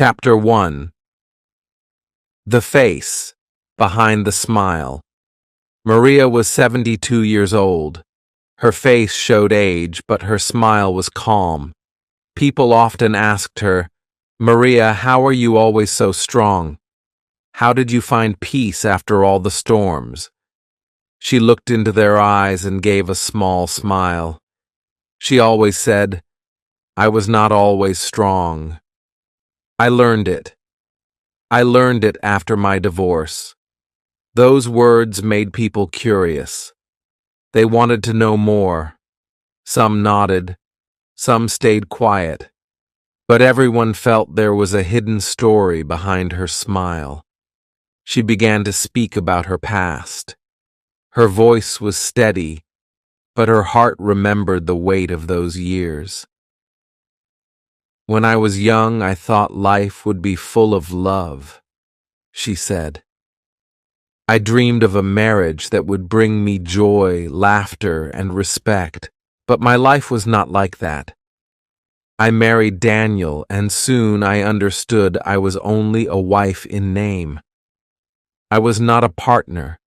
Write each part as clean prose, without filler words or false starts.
Chapter 1. The Face Behind the Smile. Maria was 72 years old. Her face showed age, but her smile was calm. People often asked her, "Maria, how are you always so strong? How did you find peace after all the storms?" She looked into their eyes and gave a small smile. She always said, "I was not always strong. I learned it. I learned it after my divorce." Those words made people curious. They wanted to know more. Some nodded, some stayed quiet, but everyone felt there was a hidden story behind her smile. She began to speak about her past. Her voice was steady, but her heart remembered the weight of those years. "When I was young, I thought life would be full of love," she said. "I dreamed of a marriage that would bring me joy, laughter, and respect, but my life was not like that. I married Daniel, and soon I understood I was only a wife in name. I was not a partner.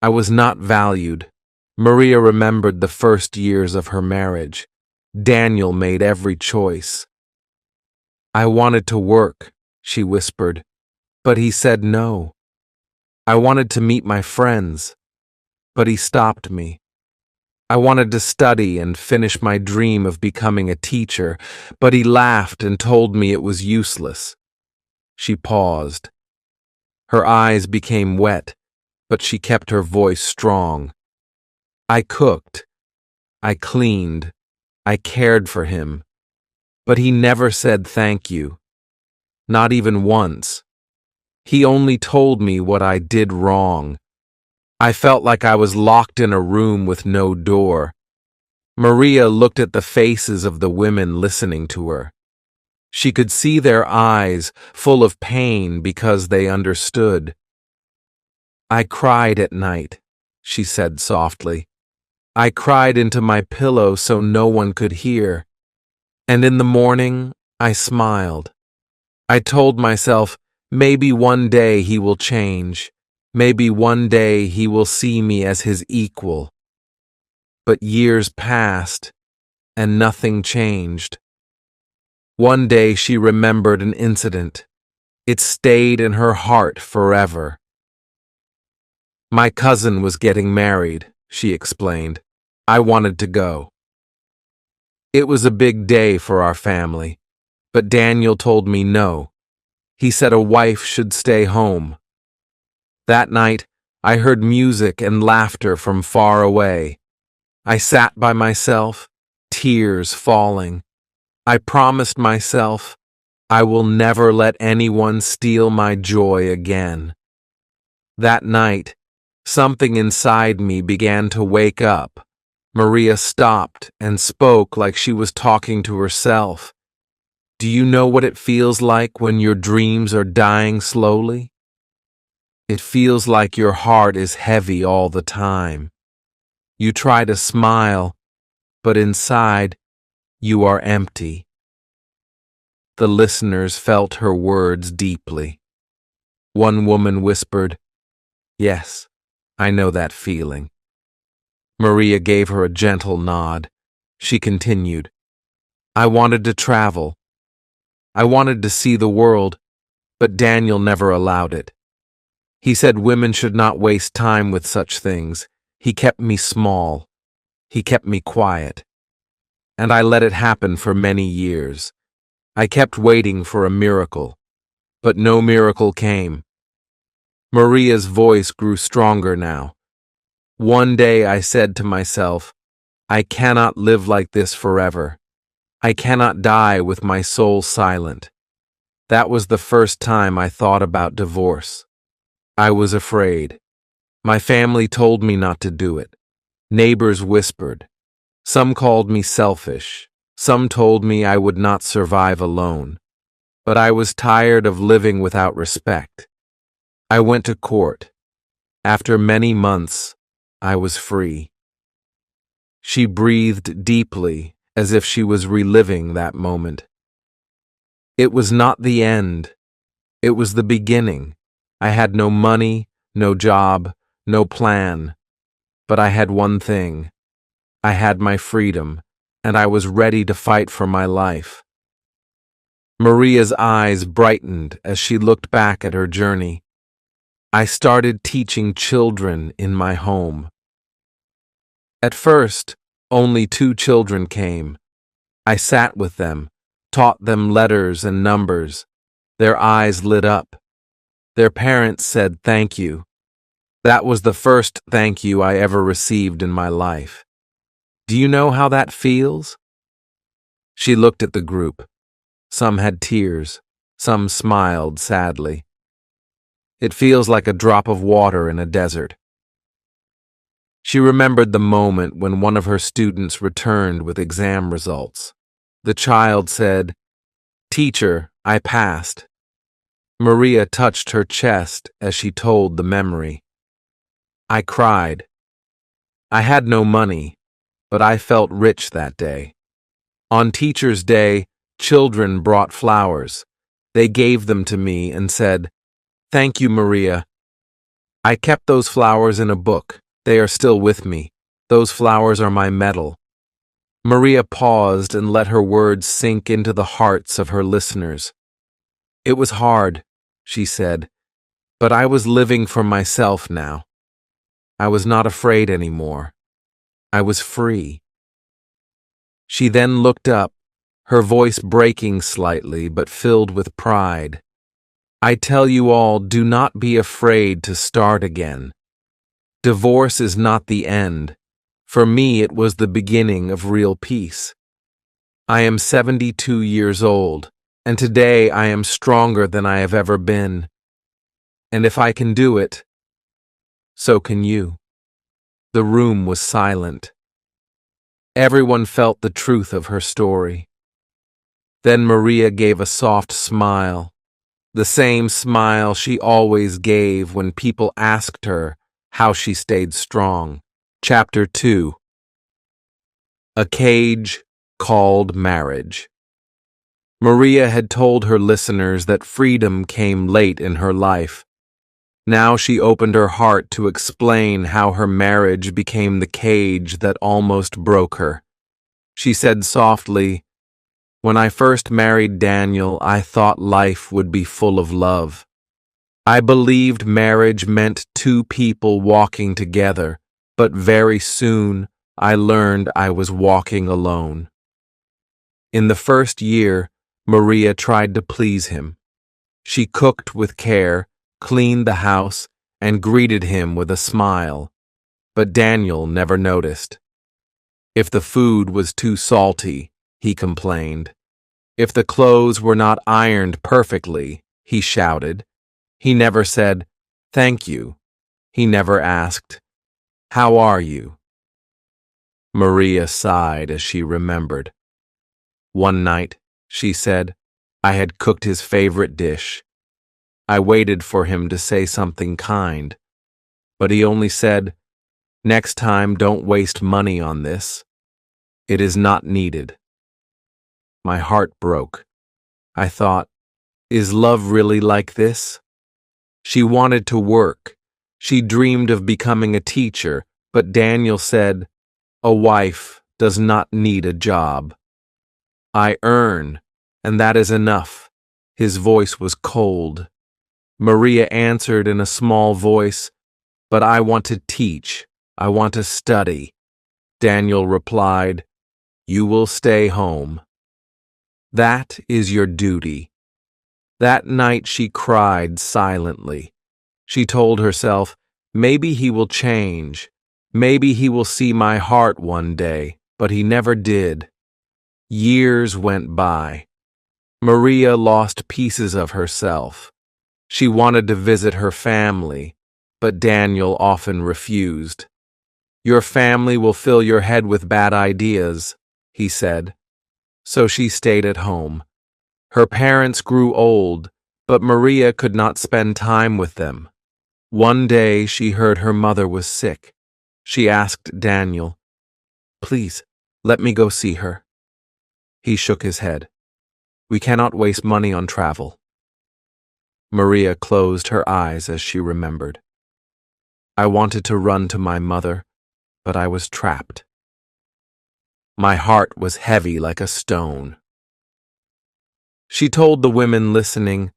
I was not valued." Maria remembered the first years of her marriage. Daniel made every choice. "I wanted to work," she whispered, "but he said no. I wanted to meet my friends, but he stopped me. I wanted to study and finish my dream of becoming a teacher, but he laughed and told me it was useless." She paused. Her eyes became wet, but she kept her voice strong. "I cooked. I cleaned. I cared for him. But he never said thank you. Not even once. He only told me what I did wrong. I felt like I was locked in a room with no door." Maria looked at the faces of the women listening to her. She could see their eyes full of pain because they understood. "I cried at night," she said softly. "I cried into my pillow so no one could hear. And in the morning, I smiled. I told myself, maybe one day he will change. Maybe one day he will see me as his equal." But years passed, and nothing changed. One day she remembered an incident. It stayed in her heart forever. "My cousin was getting married," she explained. "I wanted to go. It was a big day for our family, but Daniel told me no. He said a wife should stay home. That night, I heard music and laughter from far away. I sat by myself, tears falling. I promised myself, I will never let anyone steal my joy again. That night, something inside me began to wake up." Maria stopped and spoke like she was talking to herself. "Do you know what it feels like when your dreams are dying slowly? It feels like your heart is heavy all the time. You try to smile, but inside, you are empty." The listeners felt her words deeply. One woman whispered, "Yes, I know that feeling." Maria gave her a gentle nod. She continued, "I wanted to travel. I wanted to see the world, but Daniel never allowed it. He said women should not waste time with such things. He kept me small. He kept me quiet. And I let it happen for many years. I kept waiting for a miracle, but no miracle came." Maria's voice grew stronger now. "One day I said to myself, I cannot live like this forever. I cannot die with my soul silent. That was the first time I thought about divorce. I was afraid. My family told me not to do it. Neighbors whispered. Some called me selfish. Some told me I would not survive alone. But I was tired of living without respect. I went to court. After many months, I was free." She breathed deeply, as if she was reliving that moment. It was not the end. It was the beginning. I had no money, no job, no plan. But I had one thing. I had my freedom, and I was ready to fight for my life. Maria's eyes brightened as she looked back at her journey. I started teaching children in my home. At first, only 2 children came. I sat with them, taught them letters and numbers. Their eyes lit up. Their parents said thank you. That was the first thank you I ever received in my life. Do you know how that feels? She looked at the group. Some had tears. Some smiled sadly. It feels like a drop of water in a desert. She remembered the moment when one of her students returned with exam results. The child said, "Teacher, I passed." Maria touched her chest as she told the memory. I cried. I had no money, but I felt rich that day. On Teacher's Day, children brought flowers. They gave them to me and said, "Thank you, Maria." I kept those flowers in a book. They are still with me. Those flowers are my medal. Maria paused and let her words sink into the hearts of her listeners. It was hard, she said, but I was living for myself now. I was not afraid anymore. I was free. She then looked up, her voice breaking slightly but filled with pride. I tell you all, do not be afraid to start again. Divorce is not the end. For me, it was the beginning of real peace. I am 72 years old, and today I am stronger than I have ever been. And if I can do it, so can you. The room was silent. Everyone felt the truth of her story. Then Maria gave a soft smile, the same smile she always gave when people asked her how she stayed strong. Chapter 2. A Cage Called Marriage. Maria had told her listeners that freedom came late in her life. Now she opened her heart to explain how her marriage became the cage that almost broke her. She said softly, "When I first married Daniel, I thought life would be full of love. I believed marriage meant 2 people walking together, but very soon I learned I was walking alone." In the first year, Maria tried to please him. She cooked with care, cleaned the house, and greeted him with a smile. But Daniel never noticed. If the food was too salty, he complained. If the clothes were not ironed perfectly, he shouted. He never said, "Thank you." He never asked, "How are you?" Maria sighed as she remembered. One night, she said, I had cooked his favorite dish. I waited for him to say something kind, but he only said, "Next time, don't waste money on this. It is not needed." My heart broke. I thought, is love really like this? She wanted to work. She dreamed of becoming a teacher, but Daniel said, "A wife does not need a job. I earn, and that is enough." His voice was cold. Maria answered in a small voice, "But I want to teach. I want to study." Daniel replied, "You will stay home. That is your duty." That night she cried silently. She told herself, maybe he will change. Maybe he will see my heart one day, but he never did. Years went by. Maria lost pieces of herself. She wanted to visit her family, but Daniel often refused. "Your family will fill your head with bad ideas," he said. So she stayed at home. Her parents grew old, but Maria could not spend time with them. One day she heard her mother was sick. She asked Daniel, "Please, let me go see her." He shook his head. We cannot waste money on travel. Maria closed her eyes as she remembered. I wanted to run to my mother, but I was trapped. My heart was heavy like a stone. She told the women listening,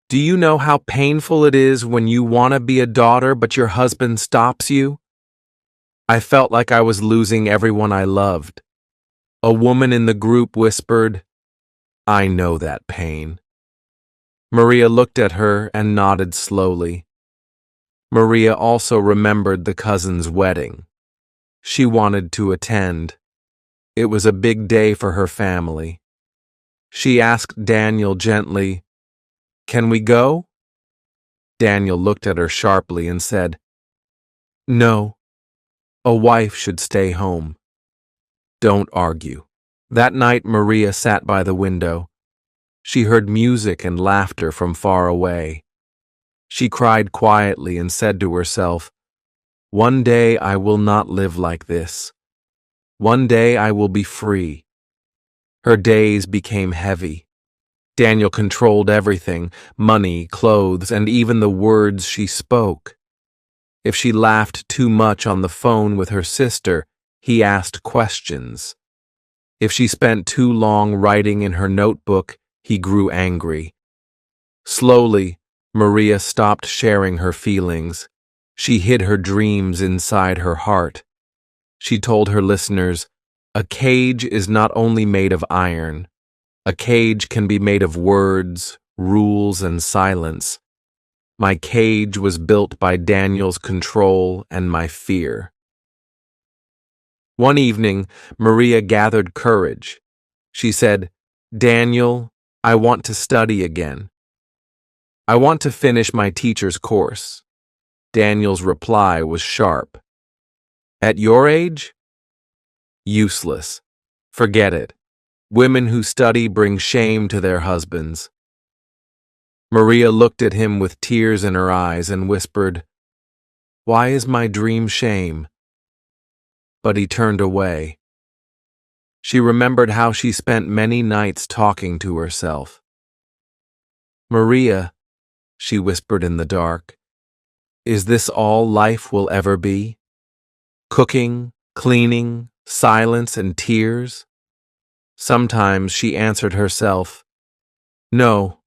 "Do you know how painful it is when you want to be a daughter but your husband stops you?" I felt like I was losing everyone I loved. A woman in the group whispered, "I know that pain." Maria looked at her and nodded slowly. Maria also remembered the cousin's wedding. She wanted to attend. It was a big day for her family. She asked Daniel gently, "Can we go?" Daniel looked at her sharply and said, "No, a wife should stay home. Don't argue." That night Maria sat by the window. She heard music and laughter from far away. She cried quietly and said to herself, "One day I will not live like this. One day I will be free." Her days became heavy. Daniel controlled everything, money, clothes, and even the words she spoke. If she laughed too much on the phone with her sister, he asked questions. If she spent too long writing in her notebook, he grew angry. Slowly, Maria stopped sharing her feelings. She hid her dreams inside her heart. She told her listeners, "A cage is not only made of iron. A cage can be made of words, rules, and silence. My cage was built by Daniel's control and my fear." One evening, Maria gathered courage. She said, "Daniel, I want to study again. I want to finish my teacher's course." Daniel's reply was sharp. "At your age? Useless. Forget it. Women who study bring shame to their husbands." Maria looked at him with tears in her eyes and whispered, "Why is my dream shame?" But he turned away. She remembered how she spent many nights talking to herself. "Maria," she whispered in the dark, "is this all life will ever be? Cooking, cleaning, silence, and tears?" Sometimes she answered herself, "No,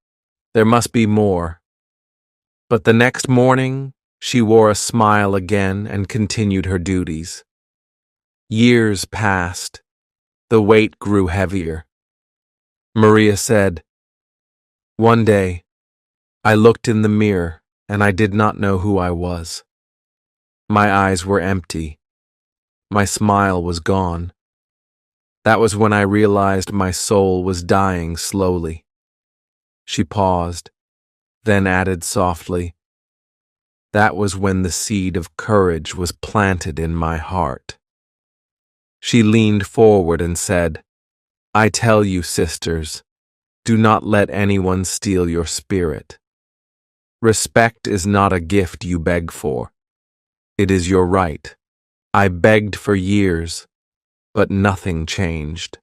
there must be more." But the next morning, she wore a smile again and continued her duties. Years passed. The weight grew heavier. Maria said, "One day, I looked in the mirror and I did not know who I was. My eyes were empty. My smile was gone. That was when I realized my soul was dying slowly." She paused, then added softly, "That was when the seed of courage was planted in my heart." She leaned forward and said, "I tell you, sisters, do not let anyone steal your spirit. Respect is not a gift you beg for. It is your right. I begged for years, but nothing changed."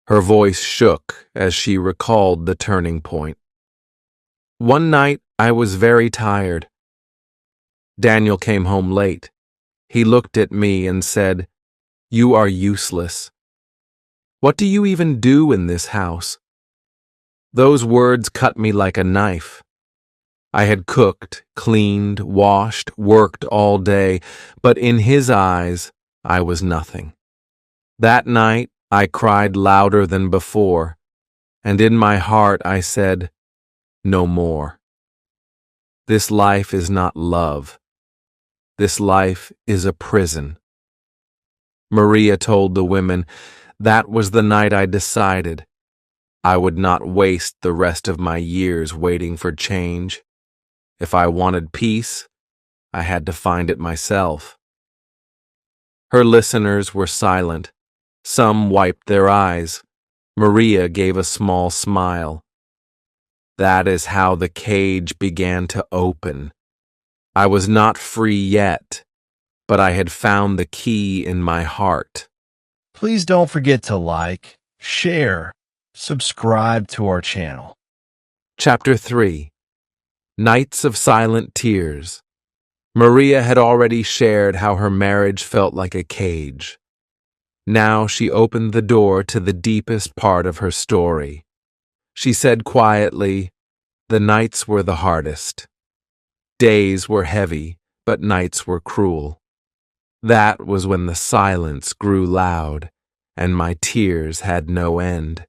Her voice shook as she recalled the turning point. "One night, I was very tired. Daniel came home late. He looked at me and said, 'You are useless. What do you even do in this house?' Those words cut me like a knife. I had cooked, cleaned, washed, worked all day, but in his eyes, I was nothing. That night, I cried louder than before, and in my heart I said, 'No more.' This life is not love. This life is a prison." Maria told the women, "That was the night I decided. I would not waste the rest of my years waiting for change. If I wanted peace, I had to find it myself." Her listeners were silent. Some wiped their eyes. Maria gave a small smile. That is how the cage began to open. I was not free yet, but I had found the key in my heart. Please don't forget to like, share, subscribe to our channel. Chapter 3. Nights of Silent Tears. Maria had already shared how her marriage felt like a cage. Now she opened the door to the deepest part of her story. She said quietly, "The nights were the hardest. Days were heavy, but nights were cruel. That was when the silence grew loud, and my tears had no end."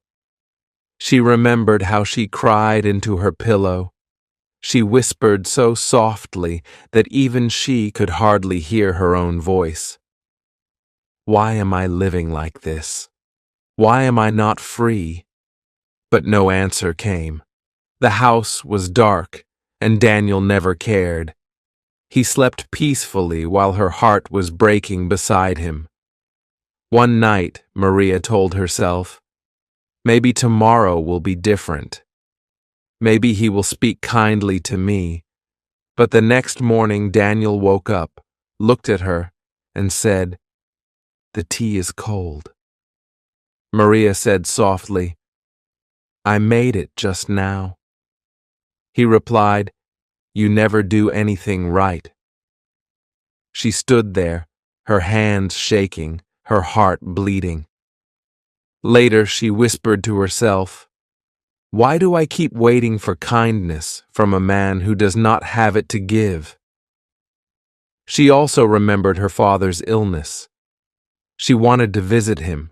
She remembered how she cried into her pillow. She whispered so softly that even she could hardly hear her own voice. "Why am I living like this? Why am I not free?" But no answer came. The house was dark, and Daniel never cared. He slept peacefully while her heart was breaking beside him. One night, Maria told herself, "Maybe tomorrow will be different. Maybe he will speak kindly to me." But the next morning Daniel woke up, looked at her, and said, "The tea is cold." Maria said softly, "I made it just now." He replied, "You never do anything right." She stood there, her hands shaking, her heart bleeding. Later she whispered to herself, "Why do I keep waiting for kindness from a man who does not have it to give?" She also remembered her father's illness. She wanted to visit him.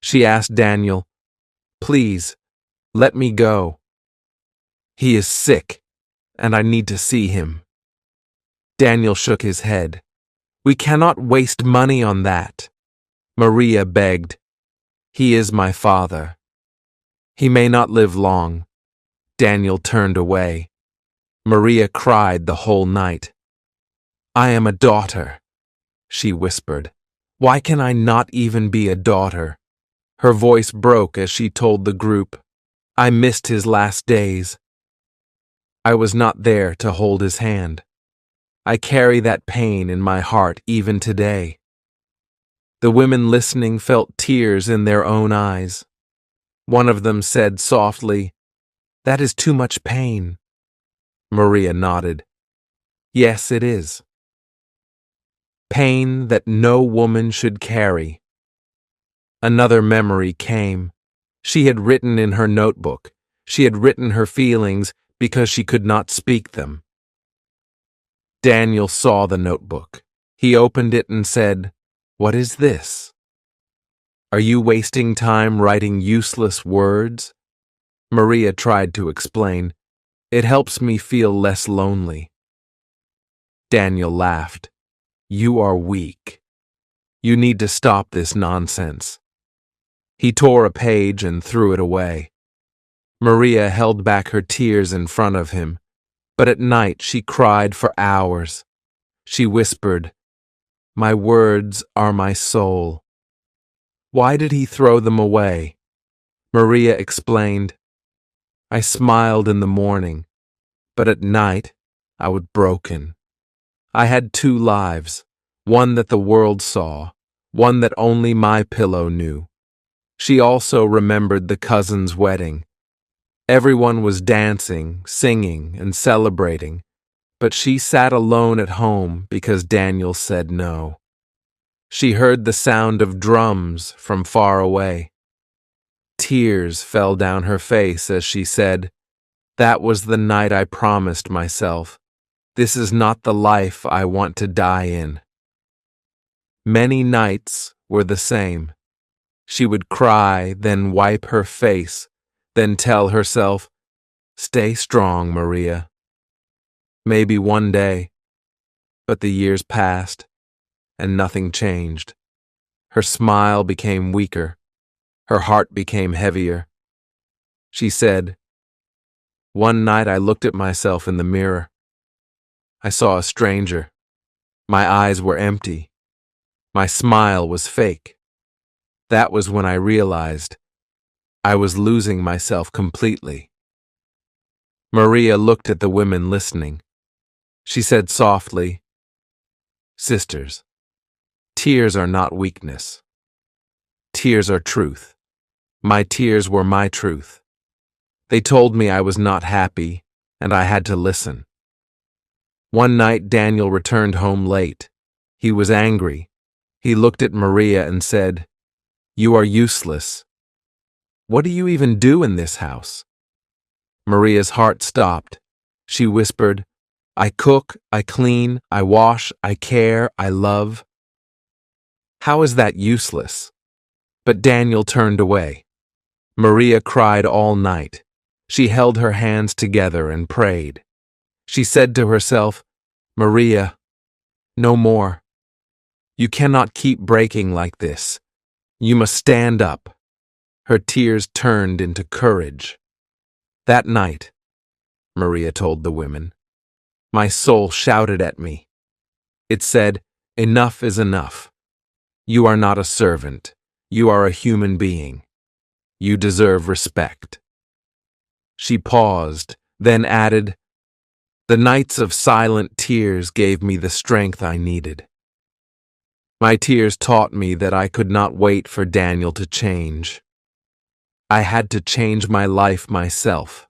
She asked Daniel, "Please, let me go. He is sick, and I need to see him." Daniel shook his head. "We cannot waste money on that." Maria begged, "He is my father. He may not live long." Daniel turned away. Maria cried the whole night. "I am a daughter," she whispered. "Why can I not even be a daughter?" Her voice broke as she told the group, "I missed his last days. I was not there to hold his hand. I carry that pain in my heart even today." The women listening felt tears in their own eyes. One of them said softly, "That is too much pain." Maria nodded. "Yes, it is. Pain that no woman should carry." Another memory came. She had written in her notebook. She had written her feelings because she could not speak them. Daniel saw the notebook. He opened it and said, "What is this? Are you wasting time writing useless words?" Maria tried to explain, "It helps me feel less lonely." Daniel laughed. "You are weak. You need to stop this nonsense." He tore a page and threw it away. Maria held back her tears in front of him, but at night she cried for hours. She whispered, "My words are my soul." Why did he throw them away? Maria explained, "I smiled in the morning, but at night I was broken. I had two lives, one that the world saw, one that only my pillow knew." She also remembered the cousin's wedding. Everyone was dancing, singing, and celebrating, but she sat alone at home because Daniel said no. She heard the sound of drums from far away. Tears fell down her face as she said, "That was the night I promised myself. This is not the life I want to die in." Many nights were the same. She would cry, then wipe her face, then tell herself, "Stay strong, Maria. Maybe one day." But the years passed, and nothing changed. Her smile became weaker. Her heart became heavier. She said, "One night I looked at myself in the mirror. I saw a stranger. My eyes were empty. My smile was fake. That was when I realized I was losing myself completely." Maria looked at the women listening. She said softly, "Sisters, tears are not weakness. Tears are truth. My tears were my truth. They told me I was not happy, and I had to listen. One night Daniel returned home late. He was angry. He looked at Maria and said, "You are useless. What do you even do in this house?" Maria's heart stopped. She whispered, "I cook, I clean, I wash, I care, I love." How is that useless? But Daniel turned away. Maria cried all night. She held her hands together and prayed. She said to herself, "Maria, no more. You cannot keep breaking like this. You must stand up." Her tears turned into courage. That night, Maria told the women, my soul shouted at me. It said, "Enough is enough. You are not a servant. You are a human being. You deserve respect." She paused, then added, "The nights of silent tears gave me the strength I needed." My tears taught me that I could not wait for Daniel to change. I had to change my life myself.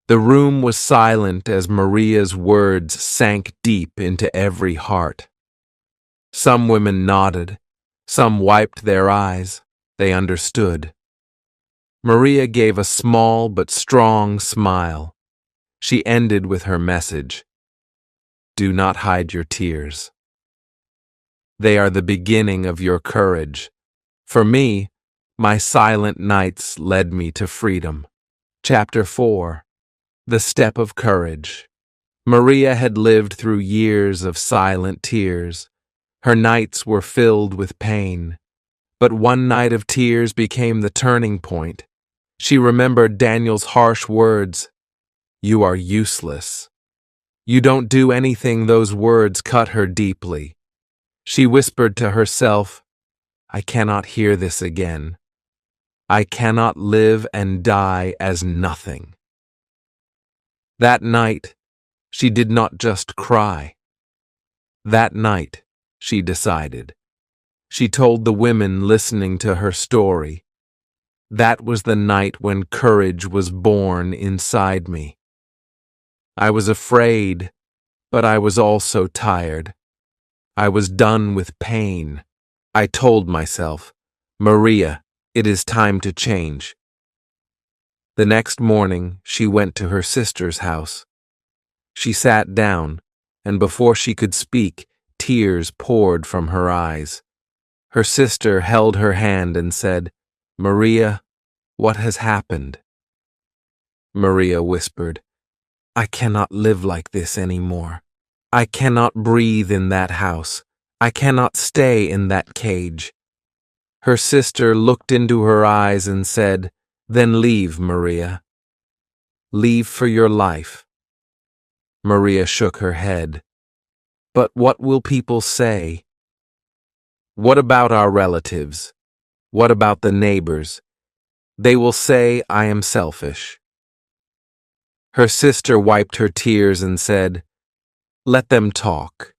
The room was silent as Maria's words sank deep into every heart. Some women nodded, some wiped their eyes. They understood. Maria gave a small but strong smile. She ended with her message, "Do not hide your tears. They are the beginning of your courage. For me, my silent nights led me to freedom." Chapter 4. The Step of Courage. Maria had lived through years of silent tears. Her nights were filled with pain. But one night of tears became the turning point. She remembered Daniel's harsh words, "You are useless." You don't do anything. Those words cut her deeply. She whispered to herself, "I cannot hear this again. I cannot live and die as nothing." That night, she did not just cry. That night, she decided. She told the women listening to her story. That was the night when courage was born inside me. I was afraid, but I was also tired. I was done with pain. I told myself, "Maria, it is time to change." The next morning, she went to her sister's house. She sat down, and before she could speak, tears poured from her eyes. Her sister held her hand and said, "Maria, what has happened?" Maria whispered, "I cannot live like this anymore. I cannot breathe in that house. I cannot stay in that cage." Her sister looked into her eyes and said, "Then leave, Maria. Leave for your life." Maria shook her head. "But what will people say? What about our relatives? What about the neighbors? They will say I am selfish." Her sister wiped her tears and said, "Let them talk.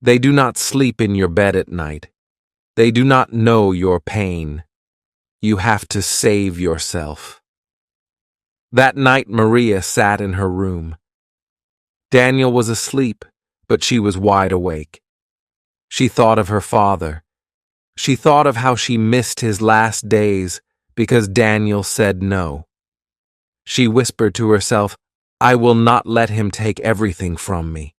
They do not sleep in your bed at night. They do not know your pain. You have to save yourself." That night Maria sat in her room. Daniel was asleep, but she was wide awake. She thought of her father. She thought of how she missed his last days because Daniel said no. She whispered to herself, "I will not let him take everything from me."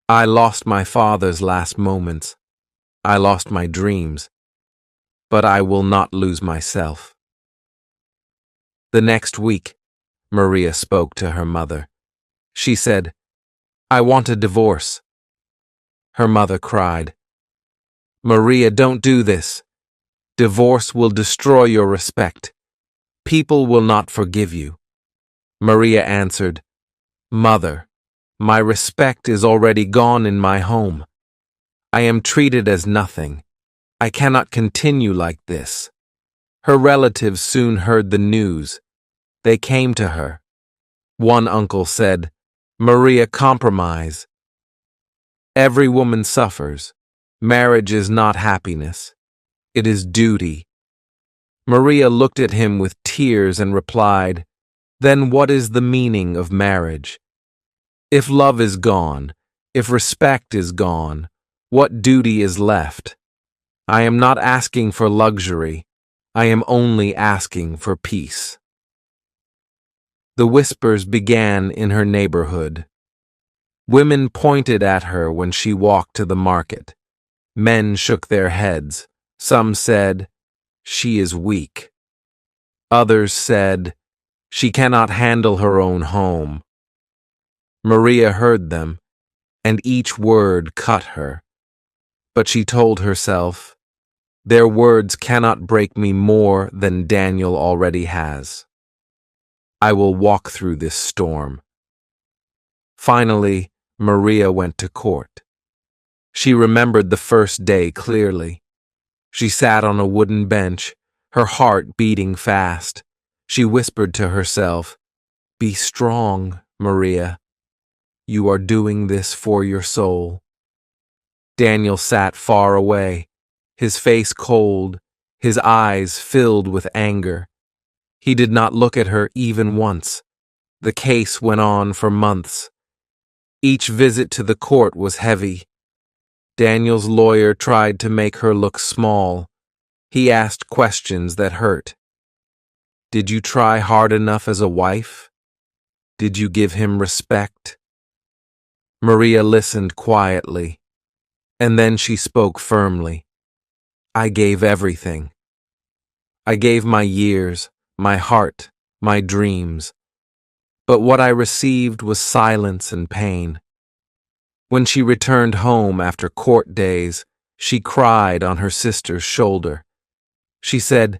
I lost my father's last moments. I lost my dreams. But I will not lose myself. The next week, Maria spoke to her mother. She said, "I want a divorce." Her mother cried, "Maria, don't do this. Divorce will destroy your respect. People will not forgive you." Maria answered, "Mother, my respect is already gone in my home. I am treated as nothing. I cannot continue like this." Her relatives soon heard the news. They came to her. One uncle said, "Maria, compromise. Every woman suffers. Marriage is not happiness. It is duty. Maria looked at him with tears and replied, "Then what is the meaning of marriage? If love is gone, if respect is gone, what duty is left? I am not asking for luxury. I am only asking for peace." The whispers began in her neighborhood. Women pointed at her when she walked to the market. Men shook their heads. Some said, "She is weak." Others said, "She cannot handle her own home." Maria heard them, and each word cut her. But she told herself, "Their words cannot break me more than Daniel already has. I will walk through this storm." Finally, Maria went to court. She remembered the first day clearly. She sat on a wooden bench, her heart beating fast. She whispered to herself, "Be strong, Maria. You are doing this for your soul." Daniel sat far away, his face cold, his eyes filled with anger. He did not look at her even once. The case went on for months. Each visit to the court was heavy. Daniel's lawyer tried to make her look small. He asked questions that hurt. Did you try hard enough as a wife? Did you give him respect? Maria listened quietly, and then she spoke firmly. I gave everything. I gave my years, my heart, my dreams. But what I received was silence and pain. When she returned home after court days, she cried on her sister's shoulder. She said,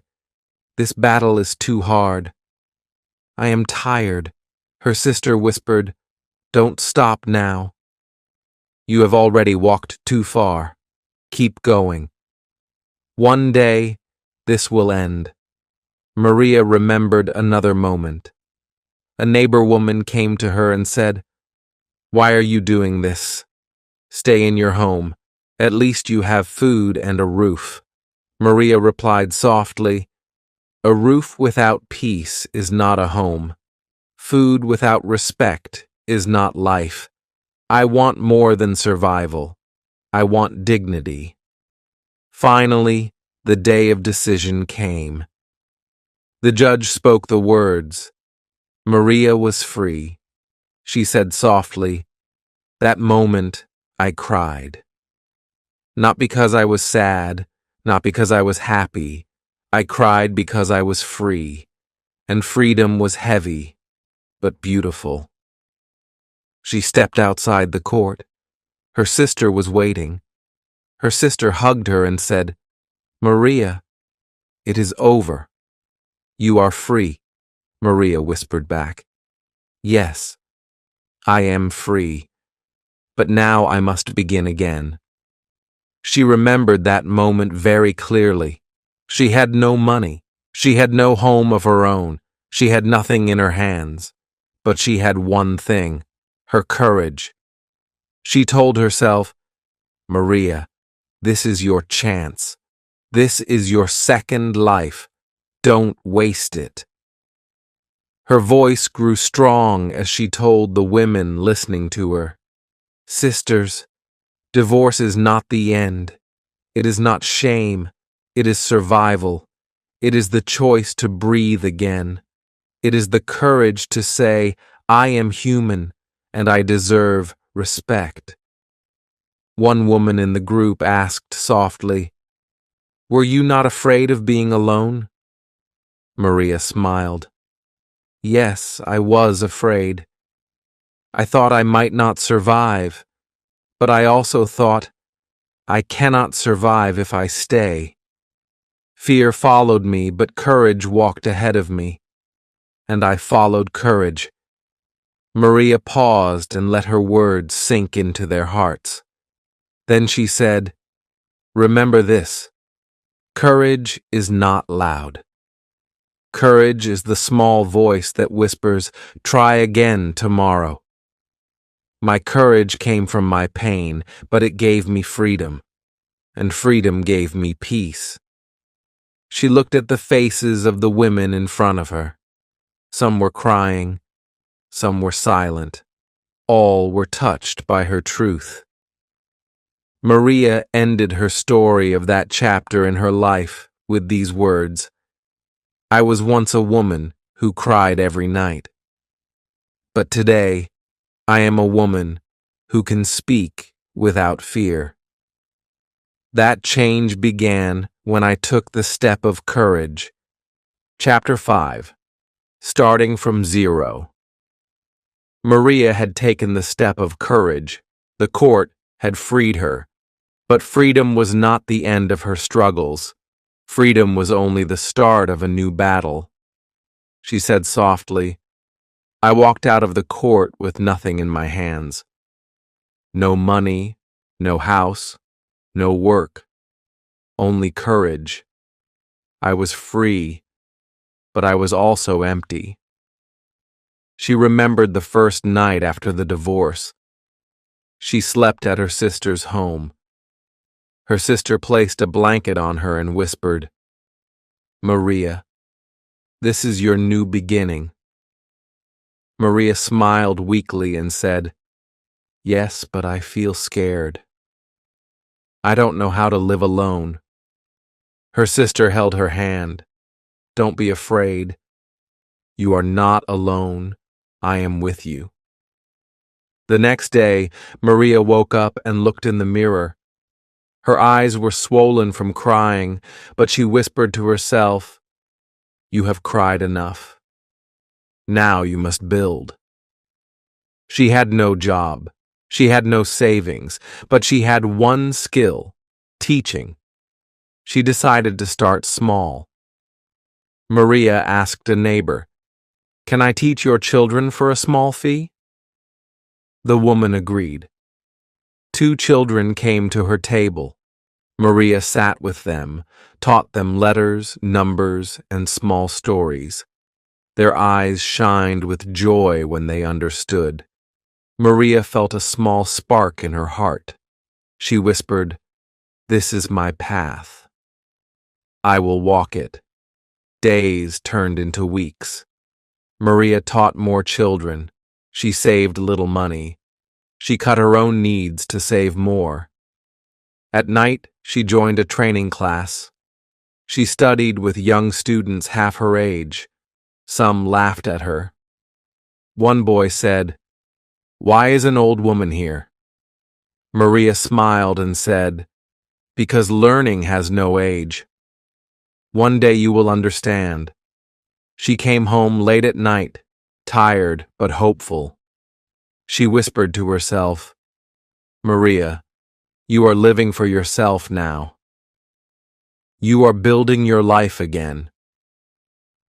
"This battle is too hard. I am tired." Her sister whispered, "Don't stop now. You have already walked too far. Keep going. One day, this will end." Maria remembered another moment. A neighbor woman came to her and said, "Why are you doing this? Stay in your home. At least you have food and a roof." Maria replied softly, "A roof without peace is not a home. Food without respect is not life. I want more than survival. I want dignity." Finally, the day of decision came. The judge spoke the words. Maria was free. She said softly, "That moment, I cried. Not because I was sad, not because I was happy. I cried because I was free, and freedom was heavy, but beautiful." She stepped outside the court. Her sister was waiting. Her sister hugged her and said, "Maria, it is over." "You are free," Maria whispered back. "Yes, I am free, but now I must begin again." She remembered that moment very clearly. She had no money. She had no home of her own. She had nothing in her hands. But she had one thing, her courage. She told herself, "Maria, this is your chance. This is your second life. Don't waste it." Her voice grew strong as she told the women listening to her, "Sisters, divorce is not the end. It is not shame. It is survival. It is the choice to breathe again. It is the courage to say, I am human and I deserve respect." One woman in the group asked softly, "Were you not afraid of being alone?" Maria smiled. "Yes, I was afraid. I thought I might not survive, but I also thought, I cannot survive if I stay." Fear followed me, but courage walked ahead of me, and I followed courage. Maria paused and let her words sink into their hearts. Then she said, "Remember this. Courage is not loud. Courage is the small voice that whispers, 'Try again tomorrow.' My courage came from my pain, but it gave me freedom, and freedom gave me peace." She looked at the faces of the women in front of her. Some were crying, some were silent. All were touched by her truth. Maria ended her story of that chapter in her life with these words: I was once a woman who cried every night. But today, I am a woman who can speak without fear. That change began when I took the step of courage. Chapter 5. Starting from zero. Maria had taken the step of courage. The court had freed her. But freedom was not the end of her struggles. Freedom was only the start of a new battle. She said softly, I walked out of the court with nothing in my hands. No money, no house, no work, only courage. I was free, but I was also empty. She remembered the first night after the divorce. She slept at her sister's home. Her sister placed a blanket on her and whispered, Maria, this is your new beginning. Maria smiled weakly and said, Yes, but I feel scared. I don't know how to live alone. Her sister held her hand. Don't be afraid. You are not alone. I am with you. The next day, Maria woke up and looked in the mirror. Her eyes were swollen from crying, but she whispered to herself, You have cried enough. Now you must build. She had no job. She had no savings, but she had one skill, teaching. She decided to start small. Maria asked a neighbor, Can I teach your children for a small fee? The woman agreed. 2 children came to her table. Maria sat with them, taught them letters, numbers, and small stories. Their eyes shined with joy when they understood. Maria felt a small spark in her heart. She whispered, This is my path. I will walk it. Days turned into weeks. Maria taught more children. She saved little money. She cut her own needs to save more. At night, she joined a training class. She studied with young students half her age. Some laughed at her. One boy said, Why is an old woman here? Maria smiled and said, Because learning has no age. One day you will understand. She came home late at night, tired but hopeful. She whispered to herself, Maria, you are living for yourself now. You are building your life again.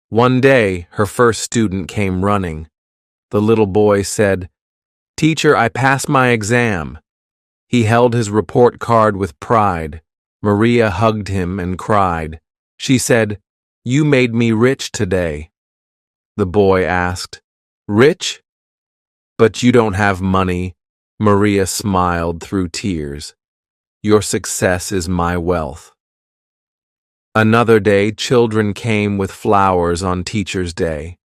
One day, her first student came running. The little boy said, Teacher, I passed my exam. He held his report card with pride. Maria hugged him and cried. She said, You made me rich today. The boy asked, Rich? But you don't have money. Maria smiled through tears. Your success is my wealth. Another day, children came with flowers on Teacher's Day.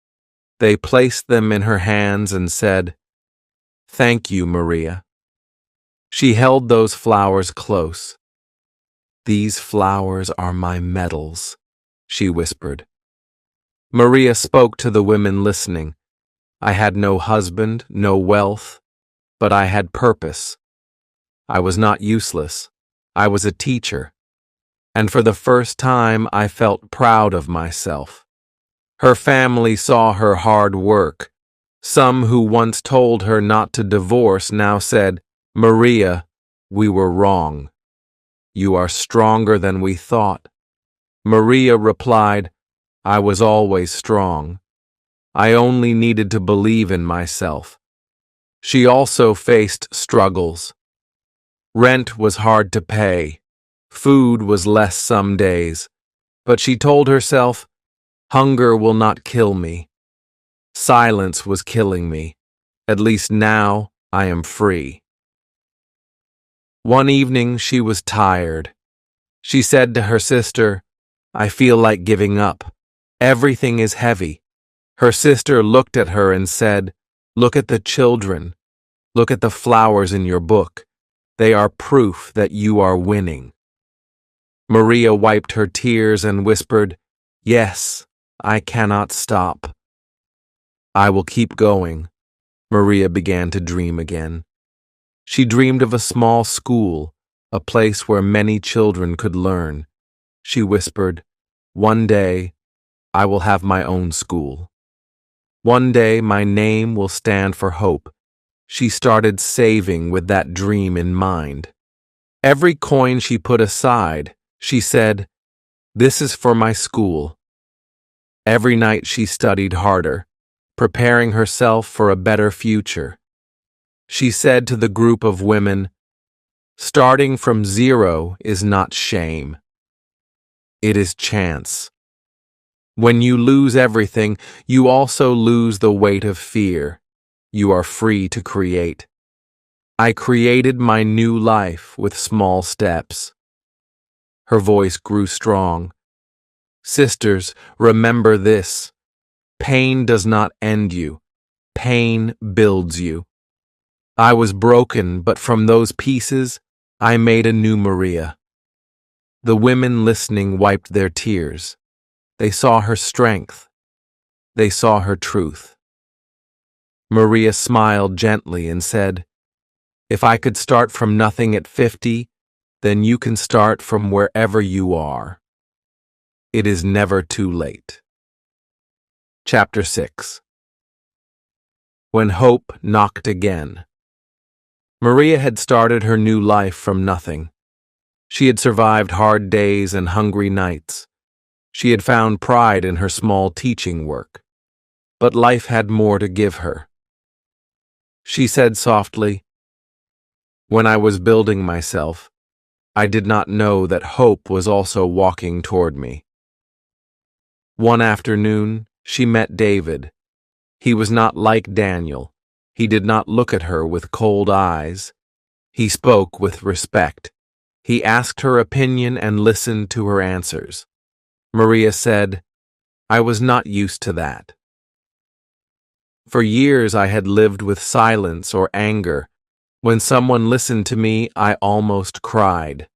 They placed them in her hands and said, Thank you, Maria. She held those flowers close. These flowers are my medals, she whispered. Maria spoke to the women listening. I had no husband, no wealth, but I had purpose. I was not useless. I was a teacher. And for the first time, I felt proud of myself. Her family saw her hard work. Some who once told her not to divorce now said, Maria, we were wrong. You are stronger than we thought. Maria replied, I was always strong. I only needed to believe in myself. She also faced struggles. Rent was hard to pay. Food was less some days. But she told herself, hunger will not kill me. Silence was killing me. At least now I am free. One evening she was tired. She said to her sister, I feel like giving up. Everything is heavy. Her sister looked at her and said, "Look at the children. Look at the flowers in your book. They are proof that you are winning." Maria wiped her tears and whispered, "Yes, I cannot stop. I will keep going." Maria began to dream again. She dreamed of a small school, a place where many children could learn. She whispered, "One day, I will have my own school. One day, my name will stand for hope." She started saving with that dream in mind. Every coin she put aside, she said, "This is for my school." Every night she studied harder, preparing herself for a better future. She said to the group of women, "Starting from zero is not shame. It is chance. When you lose everything, you also lose the weight of fear. You are free to create. I created my new life with small steps." Her voice grew strong. "Sisters, remember this. Pain does not end you. Pain builds you. I was broken, but from those pieces, I made a new Maria." The women listening wiped their tears. They saw her strength. They saw her truth. Maria smiled gently and said, "If I could start from nothing at 50, then you can start from wherever you are. It is never too late." Chapter 6. When Hope Knocked Again. Maria had started her new life from nothing. She had survived hard days and hungry nights. She had found pride in her small teaching work. But life had more to give her. She said softly, "When I was building myself, I did not know that hope was also walking toward me." One afternoon, she met David. He was not like Daniel. He did not look at her with cold eyes. He spoke with respect. He asked her opinion and listened to her answers. Maria said, "I was not used to that. For years I had lived with silence or anger. When someone listened to me, I almost cried."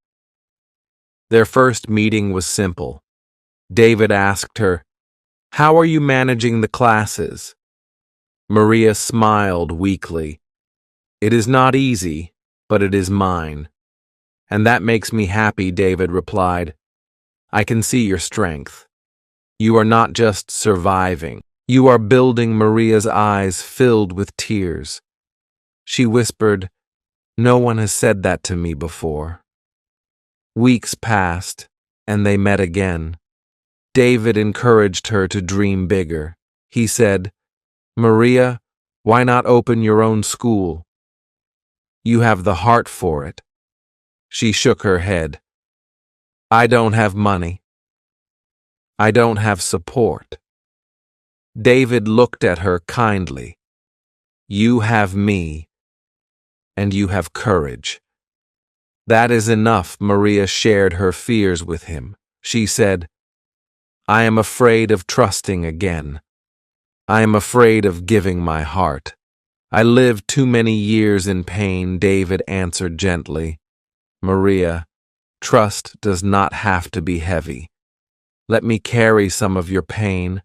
Their first meeting was simple. David asked her, "How are you managing the classes?" Maria smiled weakly. "It is not easy, but it is mine." "And that makes me happy," David replied. "I can see your strength. You are not just surviving. You are building." Maria's eyes filled with tears. She whispered, "No one has said that to me before." Weeks passed, and they met again. David encouraged her to dream bigger. He said, "Maria, why not open your own school? You have the heart for it." She shook her head. "I don't have money. I don't have support." David looked at her kindly. "You have me, and you have courage." "That is enough." Maria shared her fears with him. She said, "I am afraid of trusting again. I am afraid of giving my heart. I lived too many years in pain." David answered gently, "Maria, trust does not have to be heavy. Let me carry some of your pain.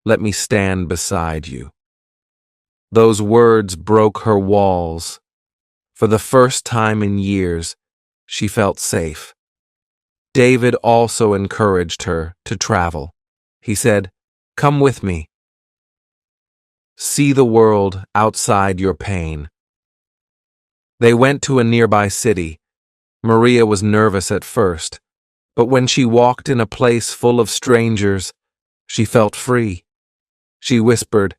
Let me stand beside you." Those words broke her walls. For the first time in years, she felt safe. David also encouraged her to travel. He said, "Come with me. See the world outside your pain." They went to a nearby city. Maria was nervous at first, but when she walked in a place full of strangers, she felt free. She whispered,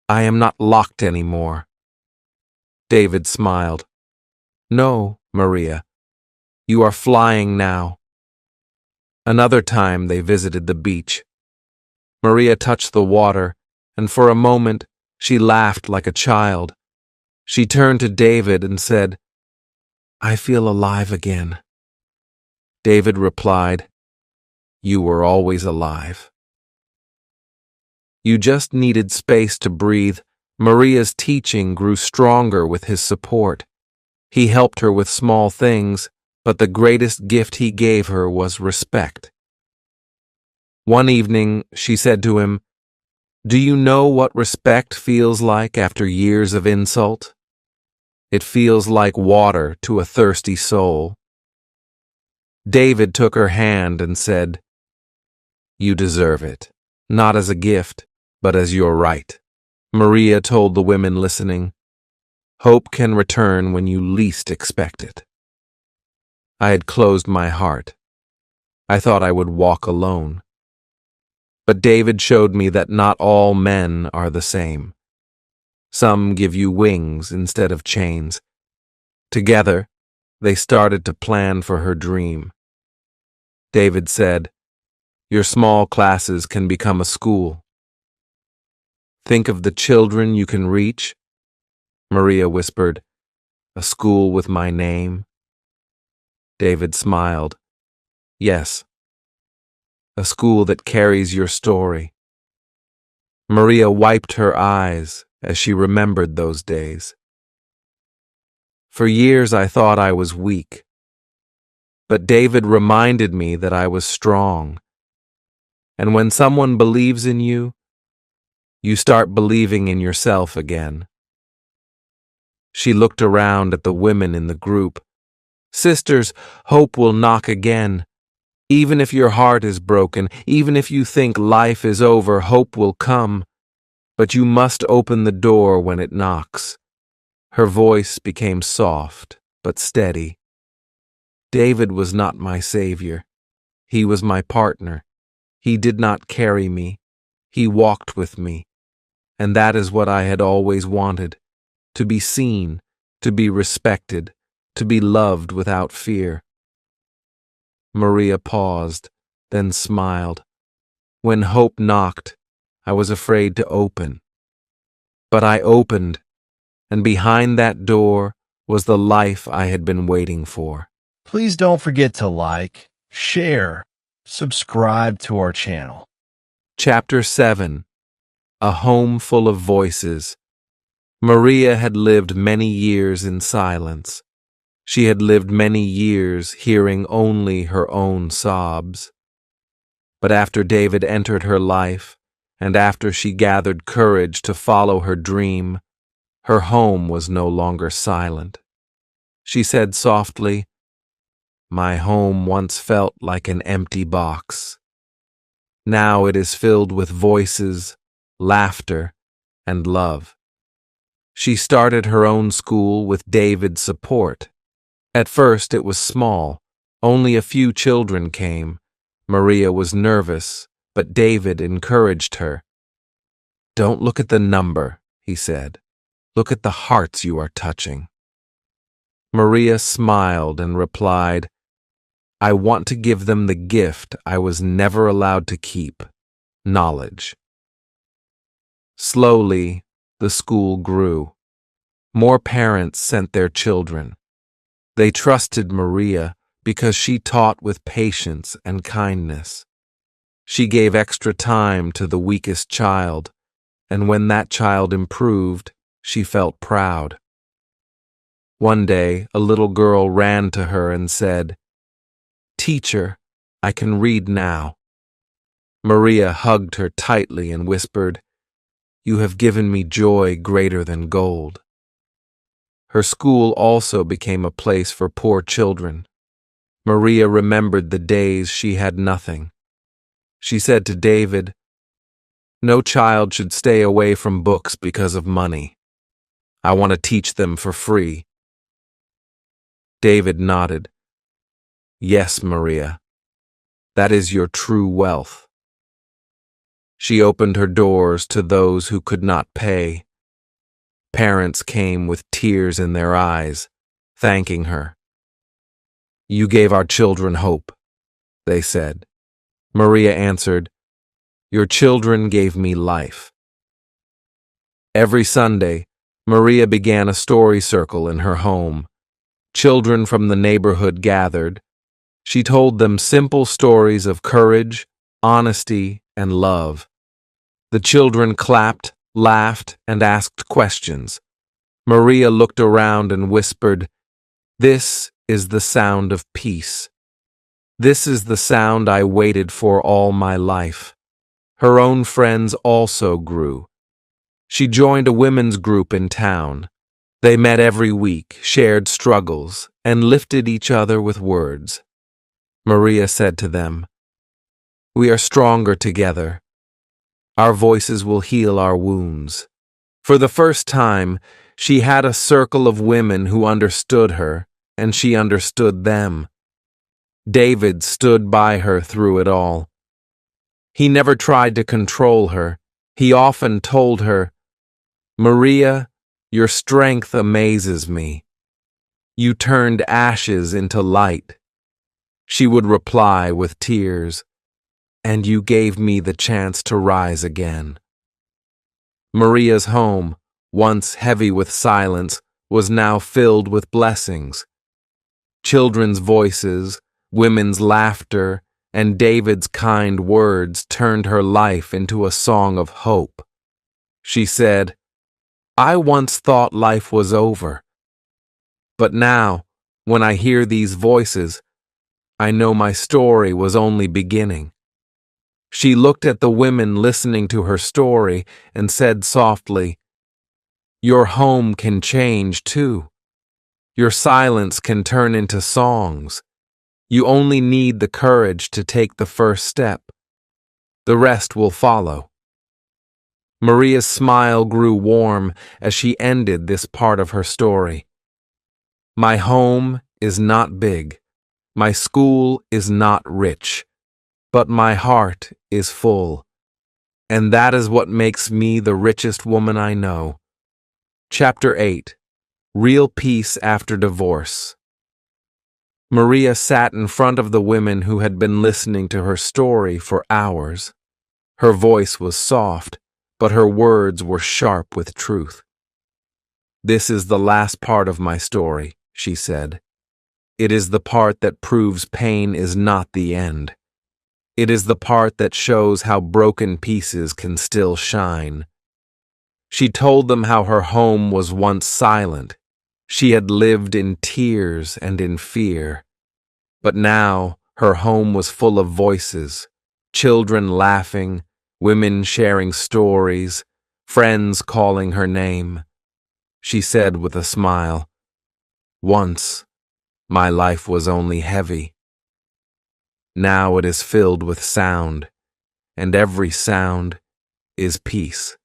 "I am not locked anymore." David smiled. "No, Maria, you are flying now." Another time they visited the beach. Maria touched the water, and for a moment she laughed like a child. She turned to David and said, "I feel alive again." David replied, You were always alive. You just needed space to breathe. Maria's teaching grew stronger with his support. He helped her with small things, but the greatest gift he gave her was respect. One evening, she said to him, "Do you know what respect feels like after years of insult? It feels like water to a thirsty soul." David took her hand and said, "You deserve it, not as a gift, but as your right." Maria told the women listening, "Hope can return when you least expect it." I had closed my heart. I thought I would walk alone. But David showed me that not all men are the same. Some give you wings instead of chains. Together, they started to plan for her dream. David said, "Your small classes can become a school. Think of the children you can reach." Maria whispered, "A school with my name." David smiled. "Yes, a school that carries your story." Maria wiped her eyes as she remembered those days. For years I thought I was weak, but David reminded me that I was strong. And when someone believes in you, you start believing in yourself again. She looked around at the women in the group. "Sisters, hope will knock again. Even if your heart is broken, even if you think life is over, hope will come. But you must open the door when it knocks." Her voice became soft but steady. David was not my savior. He was my partner. He did not carry me. He walked with me. And that is what I had always wanted: to be seen, to be respected, to be loved without fear. Maria paused, then smiled. When hope knocked, I was afraid to open. But I opened, and behind that door was the life I had been waiting for. Please don't forget to like, share, subscribe to our channel. Chapter 7. A Home Full of Voices. Maria had lived many years in silence. She had lived many years hearing only her own sobs. But after David entered her life, and after she gathered courage to follow her dream, her home was no longer silent. She said softly, "My home once felt like an empty box. Now it is filled with voices, laughter, and love." She started her own school with David's support. At first it was small. Only a few children came. Maria was nervous, but David encouraged her. "Don't look at the number," he said. "Look at the hearts you are touching." Maria smiled and replied, "I want to give them the gift I was never allowed to keep: knowledge." Slowly, the school grew. More parents sent their children. They trusted Maria because she taught with patience and kindness. She gave extra time to the weakest child, and when that child improved, she felt proud. One day, a little girl ran to her and said, "Teacher, I can read now." Maria hugged her tightly and whispered, "You have given me joy greater than gold." Her school also became a place for poor children. Maria remembered the days she had nothing. She said to David, "No child should stay away from books because of money. I want to teach them for free." David nodded. "Yes, Maria, that is your true wealth." She opened her doors to those who could not pay. Parents came with tears in their eyes, thanking her. "You gave our children hope," they said. Maria answered, "Your children gave me life." Every Sunday, Maria began a story circle in her home. Children from the neighborhood gathered. She told them simple stories of courage, honesty, and love. The children clapped, laughed, and asked questions. Maria looked around and whispered, "This is the sound of peace. This is the sound I waited for all my life." Her own friends also grew. She joined a women's group in town. They met every week, shared struggles, and lifted each other with words. Maria said to them, "We are stronger together. Our voices will heal our wounds." For the first time, she had a circle of women who understood her, and she understood them. David stood by her through it all. He never tried to control her. He often told her, "Maria, your strength amazes me. You turned ashes into light." She would reply with tears, "And you gave me the chance to rise again." Maria's home, once heavy with silence, was now filled with blessings. Children's voices, women's laughter, and David's kind words turned her life into a song of hope. She said, "I once thought life was over. But now, when I hear these voices, I know my story was only beginning." She looked at the women listening to her story and said softly, "Your home can change too. Your silence can turn into songs. You only need the courage to take the first step. The rest will follow." Maria's smile grew warm as she ended this part of her story. "My home is not big. My school is not rich. But my heart is full. And that is what makes me the richest woman I know." Chapter 8. Real Peace After Divorce. Maria sat in front of the women who had been listening to her story for hours. Her voice was soft, but her words were sharp with truth. "This is the last part of my story," she said. "It is the part that proves pain is not the end. It is the part that shows how broken pieces can still shine." She told them how her home was once silent. She had lived in tears and in fear. But now her home was full of voices, children laughing, women sharing stories, friends calling her name. She said with a smile, "Once, my life was only heavy. Now it is filled with sound, and every sound is peace."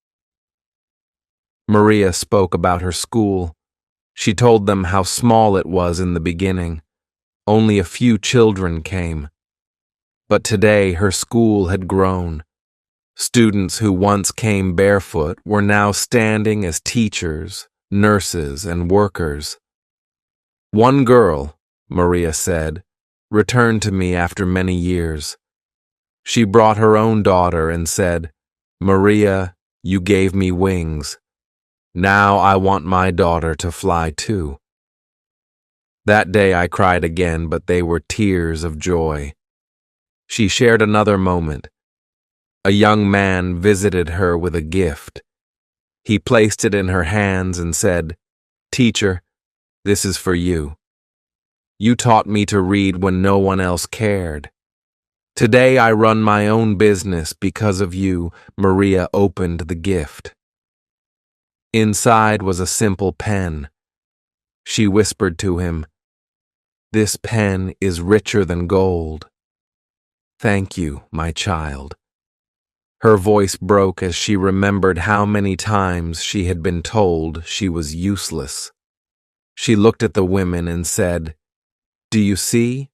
Maria spoke about her school. She told them how small it was in the beginning. Only a few children came. But today her school had grown. Students who once came barefoot were now standing as teachers, nurses, and workers. "One girl," Maria said, "returned to me after many years. She brought her own daughter and said, 'Maria, you gave me wings. Now I want my daughter to fly too.' That day I cried again, but they were tears of joy." She shared another moment. A young man visited her with a gift. He placed it in her hands and said, "Teacher, this is for you. You taught me to read when no one else cared. Today I run my own business because of you." Maria opened the gift. Inside was a simple pen. She whispered to him, "This pen is richer than gold. Thank you, my child." Her voice broke as she remembered how many times she had been told she was useless. She looked at the women and said, "Do you see?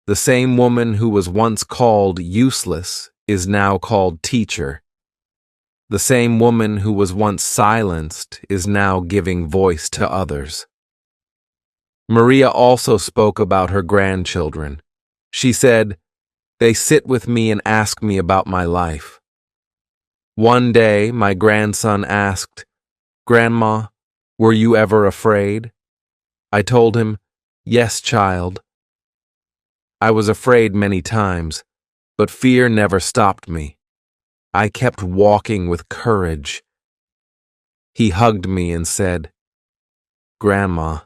The same woman who was once called useless is now called teacher. The same woman who was once silenced is now giving voice to others." Maria also spoke about her grandchildren. She said, "They sit with me and ask me about my life. One day, my grandson asked, 'Grandma, were you ever afraid?' I told him, 'Yes, child.' I was afraid many times, but fear never stopped me. I kept walking with courage. He hugged me and said, "Grandma,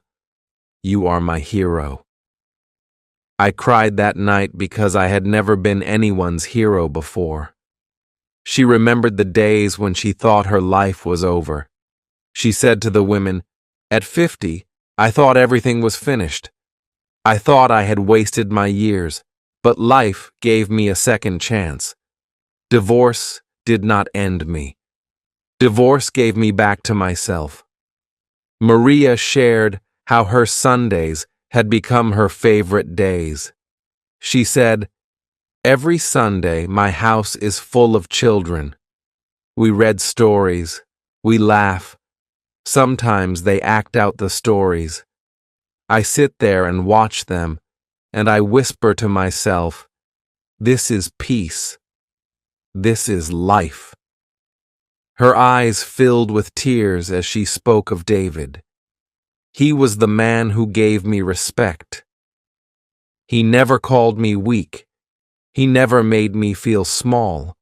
you are my hero." I cried that night because I had never been anyone's hero before. She remembered the days when she thought her life was over. She said to the women, "At 50, I thought everything was finished. I thought I had wasted my years, but life gave me a second chance. Divorce did not end me. Divorce gave me back to myself." Maria shared how her Sundays had become her favorite days. She said, "Every Sunday, my house is full of children. We read stories. We laugh. Sometimes they act out the stories. I sit there and watch them, and I whisper to myself, 'This is peace. This is life.'" Her eyes filled with tears as she spoke of David. "He was the man who gave me respect. He never called me weak. He never made me feel small.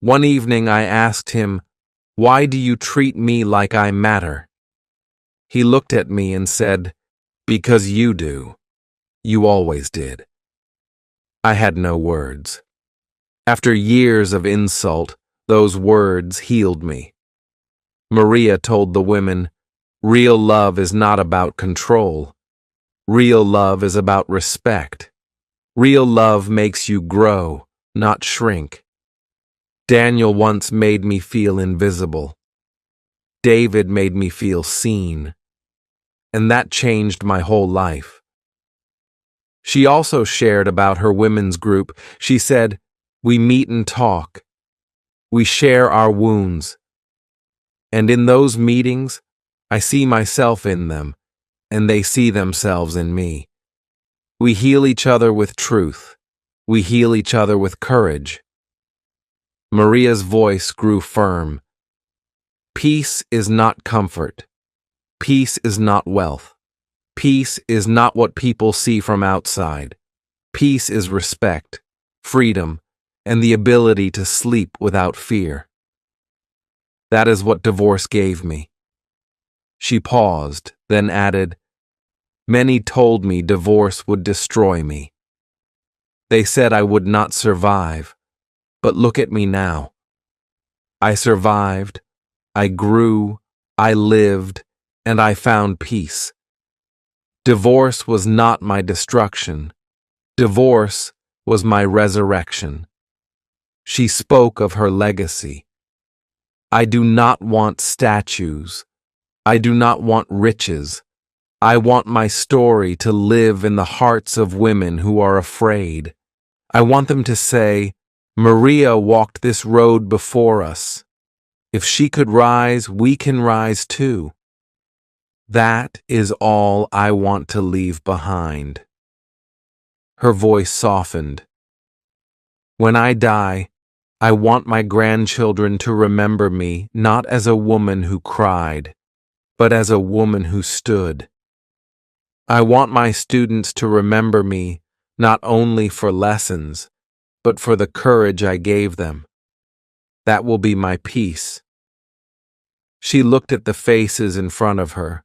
One evening I asked him, 'Why do you treat me like I matter?' He looked at me and said, 'Because you do. You always did.'" I had no words. After years of insult, those words healed me. Maria told the women, "Real love is not about control. Real love is about respect. Real love makes you grow, not shrink. Daniel once made me feel invisible. David made me feel seen. And that changed my whole life." She also shared about her women's group. She said, "We meet and talk. We share our wounds. And in those meetings, I see myself in them, and they see themselves in me. We heal each other with truth. We heal each other with courage." Maria's voice grew firm. "Peace is not comfort. Peace is not wealth. Peace is not what people see from outside. Peace is respect, freedom, and the ability to sleep without fear. That is what divorce gave me." She paused, then added, "Many told me divorce would destroy me. They said I would not survive, but look at me now. I survived, I grew, I lived, and I found peace. Divorce was not my destruction. Divorce was my resurrection." She spoke of her legacy. "I do not want statues. I do not want riches. I want my story to live in the hearts of women who are afraid. I want them to say, 'Maria walked this road before us. If she could rise, we can rise too.' That is all I want to leave behind." Her voice softened. "When I die, I want my grandchildren to remember me not as a woman who cried, but as a woman who stood. I want my students to remember me not only for lessons, but for the courage I gave them. That will be my peace." She looked at the faces in front of her.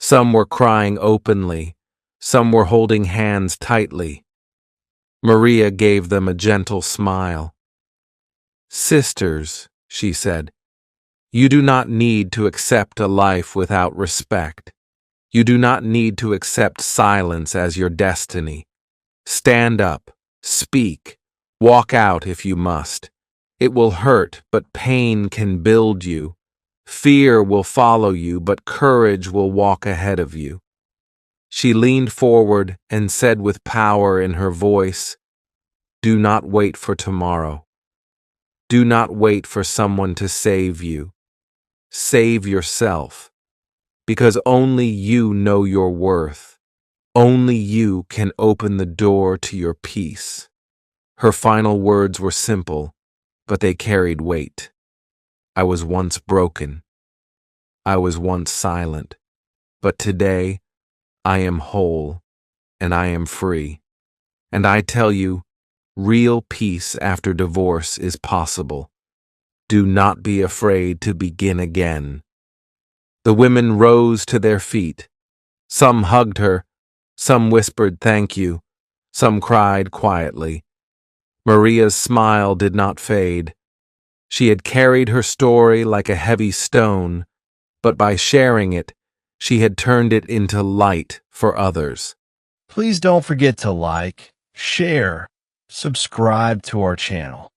Some were crying openly. Some were holding hands tightly. Maria gave them a gentle smile. "Sisters," she said, "you do not need to accept a life without respect. You do not need to accept silence as your destiny. Stand up, speak, walk out if you must. It will hurt, but pain can build you. Fear will follow you, but courage will walk ahead of you." She leaned forward and said with power in her voice, "Do not wait for tomorrow. Do not wait for someone to save you. Save yourself, because only you know your worth. Only you can open the door to your peace." Her final words were simple, but they carried weight. "I was once broken. I was once silent, but today I am whole and I am free. And I tell you, real peace after divorce is possible. Do not be afraid to begin again. The women rose to their feet. Some hugged her, some whispered thank you, some cried quietly. Maria's smile did not fade. She had carried her story like a heavy stone, but by sharing it, she had turned it into light for others. Please don't forget to like, share, subscribe to our channel.